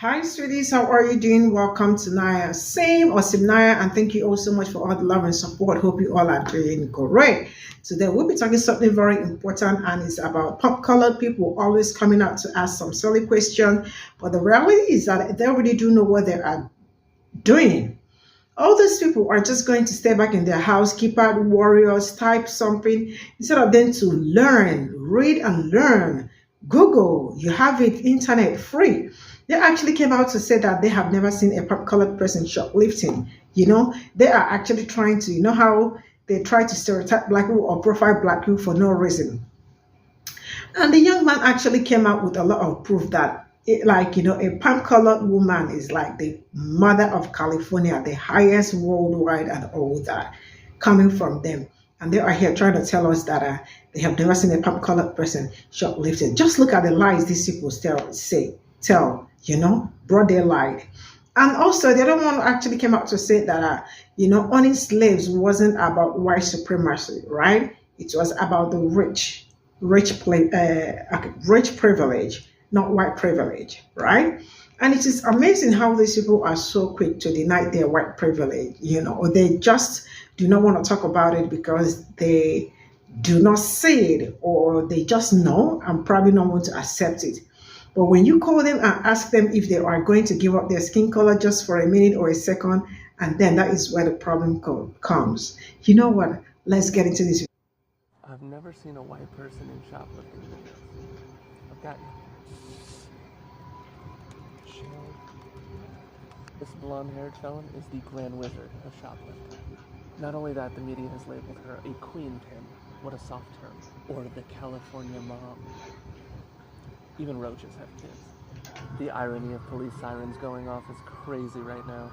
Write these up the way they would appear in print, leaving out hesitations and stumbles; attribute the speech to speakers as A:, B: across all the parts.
A: Hi, sweeties. How are you doing? Welcome to Naya. Same or Cimnanya, and thank you all so much for all the love and support. Hope you all are doing great. Today, we'll be talking something very important, and it's about pop colored people always coming out to ask some silly questions. But the reality is that they already do know what they are doing. All these people are just going to stay back in their house, keep out warriors, type something instead of them to learn, read and learn. Google, you have it, internet free. They actually came out to say that they have never seen a colored person shoplifting. They are actually trying to, how they try to stereotype black people or profile black people for no reason. And the young man actually came out with a lot of proof that, a palm colored woman is like the mother of California, the highest worldwide, and all that coming from them. And they are here trying to tell us that they have never seen a palm colored person shoplifted. Just look at the lies these people tell, broad daylight. And also, the other one actually came out to say that, owning slaves wasn't about white supremacy, right? It was about the rich privilege, not white privilege, right? And it is amazing how these people are so quick to deny their white privilege, or they just do not want to talk about it because they do not see it, or they just know and probably not want to accept it. But when you call them and ask them if they are going to give up their skin color just for a minute or a second, and then that is where the problem comes. You know what? Let's get into this.
B: I've never seen a white person in shoplifting videos. I've got you. This blonde-haired felon is the grand wizard of shoplifting. Not only that, the media has labeled her a queen pin. What a soft term. Or the California mom. Even roaches have kids. The irony of police sirens going off is crazy right now.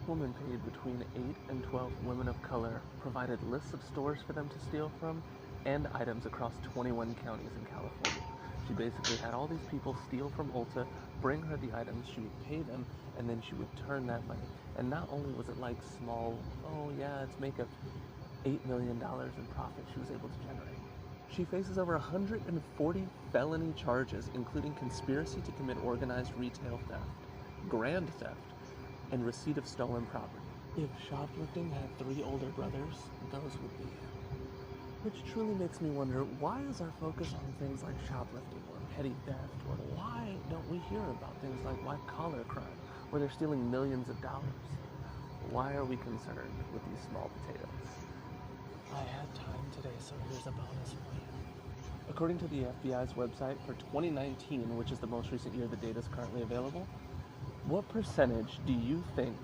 B: Woman paid between 8 and 12 women of color, provided lists of stores for them to steal from, and items across 21 counties in California. She basically had all these people steal from Ulta, bring her the items, she would pay them, and then she would turn that money. And not only was it like small, oh yeah, let's make $8 million in profit she was able to generate. She faces over 140 felony charges, including conspiracy to commit organized retail theft, grand theft, and receipt of stolen property. If shoplifting had 3 older brothers, those would be it. Which truly makes me wonder, why is our focus on things like shoplifting or petty theft, or why don't we hear about things like white-collar crime, where they're stealing millions of dollars? Why are we concerned with these small potatoes? I had time today, so here's a bonus for you. According to the FBI's website, for 2019, which is the most recent year the data is currently available, what percentage do you think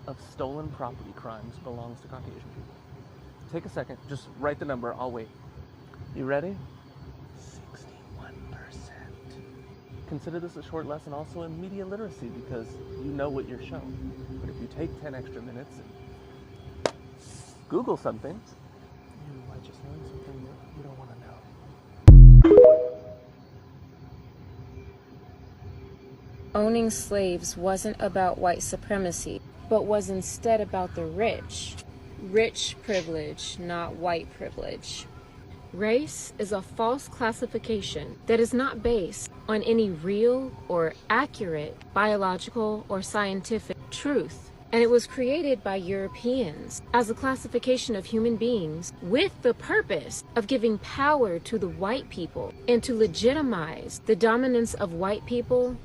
B: of stolen property crimes belongs to Caucasian people? Take a second, just write the number, I'll wait. You ready? 61%. Consider this a short lesson also in media literacy because you know what you're shown. But if you take 10 extra minutes and Google something, you might just learn something that you don't want to know.
C: Owning slaves wasn't about white supremacy, but was instead about the rich. Rich privilege, not white privilege. Race is a false classification that is not based on any real or accurate biological or scientific truth. And it was created by Europeans as a classification of human beings with the purpose of giving power to the white people and to legitimize the dominance of white people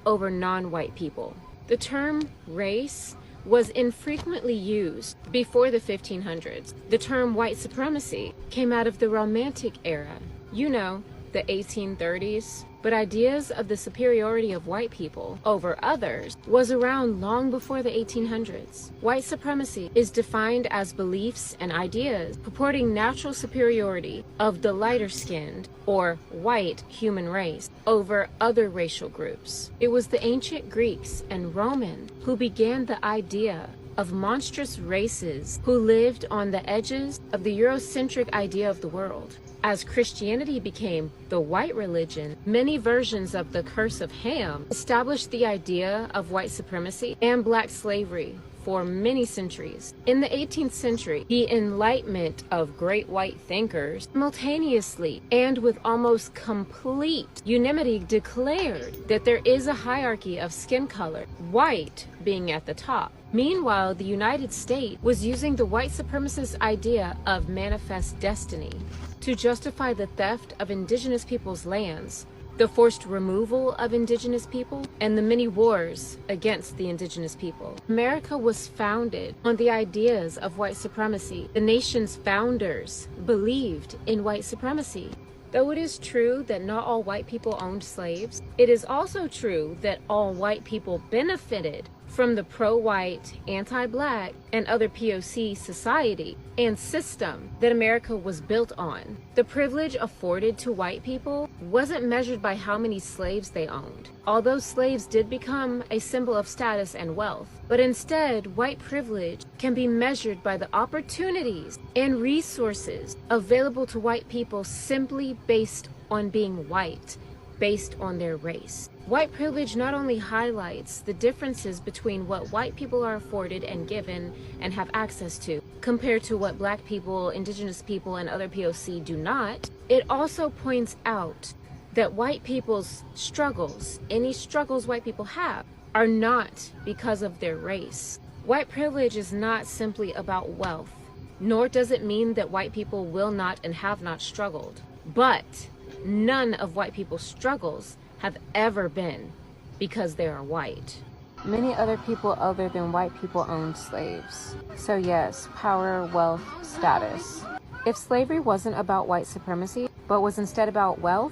C: over non-white people. The term race was infrequently used before the 1500s. The term white supremacy came out of the Romantic era, the 1830s. But ideas of the superiority of white people over others was around long before the 1800s. White supremacy is defined as beliefs and ideas purporting natural superiority of the lighter-skinned or white human race over other racial groups. It was the ancient Greeks and Romans who began the idea of monstrous races who lived on the edges of the Eurocentric idea of the world. As Christianity became the white religion, many versions of the Curse of Ham established the idea of white supremacy and black slavery for many centuries. In the 18th century, the enlightenment of great white thinkers simultaneously and with almost complete unanimity declared that there is a hierarchy of skin color, white being at the top. Meanwhile, the United States was using the white supremacist idea of manifest destiny to justify the theft of indigenous peoples' lands, the forced removal of indigenous people, and the many wars against the indigenous people. America was founded on the ideas of white supremacy. The nation's founders believed in white supremacy. Though it is true that not all white people owned slaves, it is also true that all white people benefited from the pro-white, anti-black, and other POC society and system that America was built on. The privilege afforded to white people wasn't measured by how many slaves they owned, although slaves did become a symbol of status and wealth. But instead, white privilege can be measured by the opportunities and resources available to white people simply based on being white, based on their race. White privilege not only highlights the differences between what white people are afforded and given and have access to, compared to what black people, indigenous people, and other POC do not, it also points out that white people's struggles, any struggles white people have, are not because of their race. White privilege is not simply about wealth, nor does it mean that white people will not and have not struggled. But none of white people's struggles have ever been because they are white. Many other people other than white people owned slaves. So yes, power, wealth, status. If slavery wasn't about white supremacy, but was instead about wealth,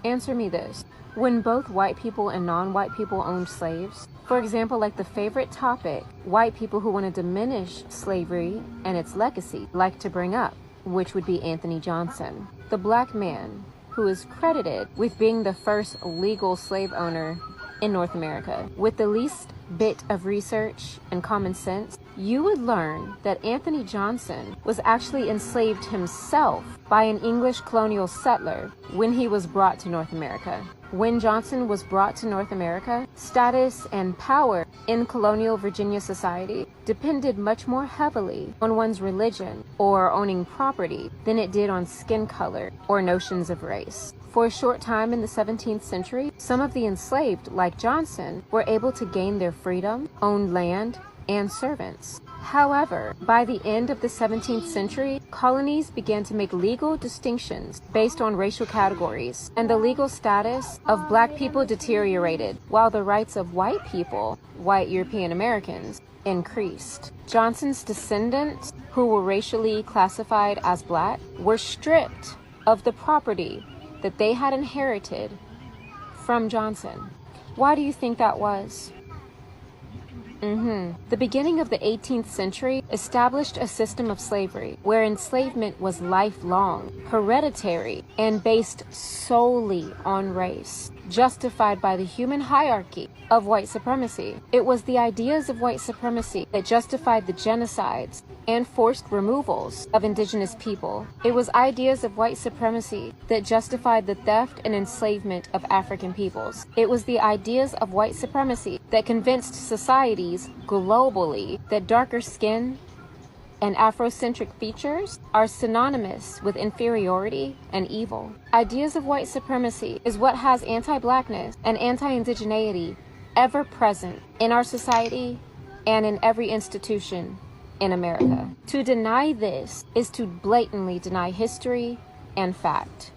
C: answer me this. When both white people and non-white people owned slaves, for example, like the favorite topic white people who want to diminish slavery and its legacy like to bring up, which would be Anthony Johnson, the black man who is credited with being the first legal slave owner in North America. With the least bit of research and common sense, you would learn that Anthony Johnson was actually enslaved himself by an English colonial settler when he was brought to North America. When Johnson was brought to North America, status and power in colonial Virginia society depended much more heavily on one's religion or owning property than it did on skin color or notions of race. For a short time in the 17th century, some of the enslaved, like Johnson, were able to gain their freedom, own land, and servants. However, by the end of the 17th century, colonies began to make legal distinctions based on racial categories, and the legal status of black people deteriorated, while the rights of white people, white European Americans, increased. Johnson's descendants, who were racially classified as black, were stripped of the property that they had inherited from Johnson. Why do you think that was? The beginning of the 18th century established a system of slavery where enslavement was lifelong, hereditary, and based solely on race, justified by the human hierarchy of white supremacy. It was the ideas of white supremacy that justified the genocides and forced removals of indigenous people. It was ideas of white supremacy that justified the theft and enslavement of African peoples. It was the ideas of white supremacy that convinced societies globally that darker skin and Afrocentric features are synonymous with inferiority and evil. Ideas of white supremacy is what has anti-blackness and anti-indigeneity ever present in our society and in every institution in America. To deny this is to blatantly deny history and fact.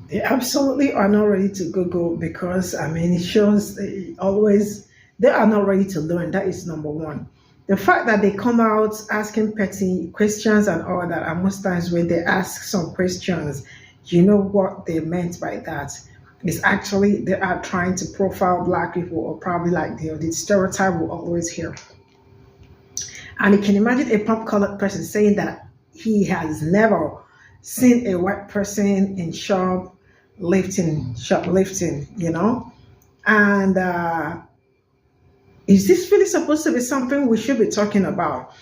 A: They absolutely are not ready to Google because, I mean, it shows they are not ready to learn. That is number one. The fact that they come out asking petty questions and all that, and most times when they ask some questions, you know what they meant by that. It's actually they are trying to profile black people, or probably like the stereotype will always hear. And you can imagine a pop-colored person saying that he has never seen a white person in shoplifting, you know? And is this really supposed to be something we should be talking about?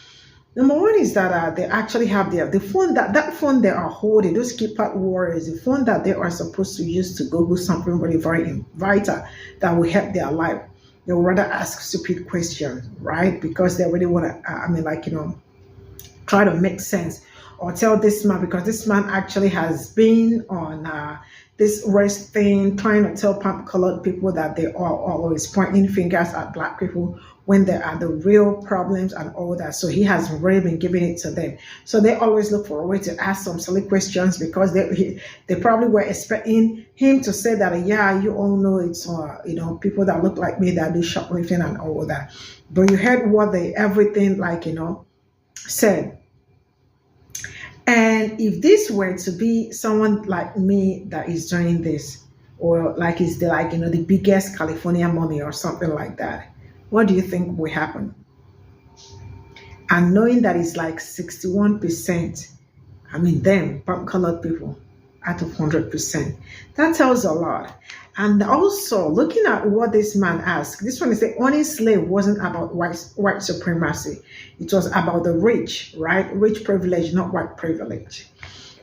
A: Number one is that they actually have the phone that phone they are holding, those keypad warriors, the phone that they are supposed to use to Google something very, very vital that will help their life. They would rather ask stupid questions, right? Because they really want to, try to make sense or tell this man, because this man actually has been on this race thing, trying to tell colored people that they are always pointing fingers at black people when there are the real problems and all that. So he has really been giving it to them. So they always look for a way to ask some silly questions, because they probably were expecting him to say that, yeah, you all know it's people that look like me that do shoplifting and all that. But you heard what they everything said. And if this were to be someone like me that is doing this, or like is the biggest California mommy or something like that, what do you think will happen? And knowing that it's like 61%, them colored people out of 100%, that tells a lot. And also looking at what this man asked, this one is the owning slave wasn't about white supremacy. It was about the rich, right? Rich privilege, not white privilege.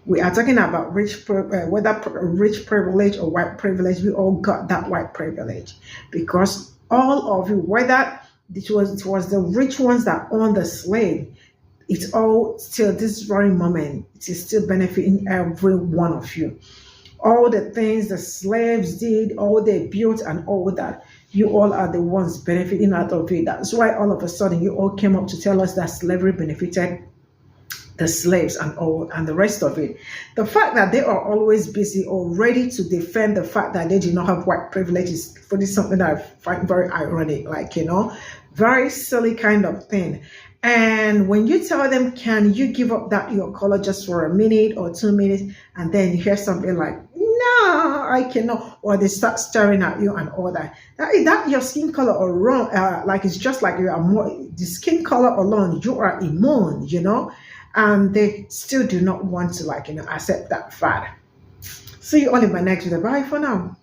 A: We are talking about whether rich privilege or white privilege. We all got that white privilege, because all of you, whether it was the rich ones that owned the slave, it's all still this very moment, it is still benefiting every one of you. All the things the slaves did, all they built and all that, you all are the ones benefiting out of it. That's why all of a sudden you all came up to tell us that slavery benefited the slaves and all and the rest of it. The fact that they are always busy or ready to defend the fact that they do not have white privilege is something that I find very ironic, very silly kind of thing. And when you tell them, can you give up that your color just for a minute or 2 minutes, and then you hear something like, no, I cannot, or they start staring at you and all that. That your skin color alone, it's just like you are more, the skin color alone, you are immune, and they still do not want to accept that fact. See you all in my next video. Bye for now.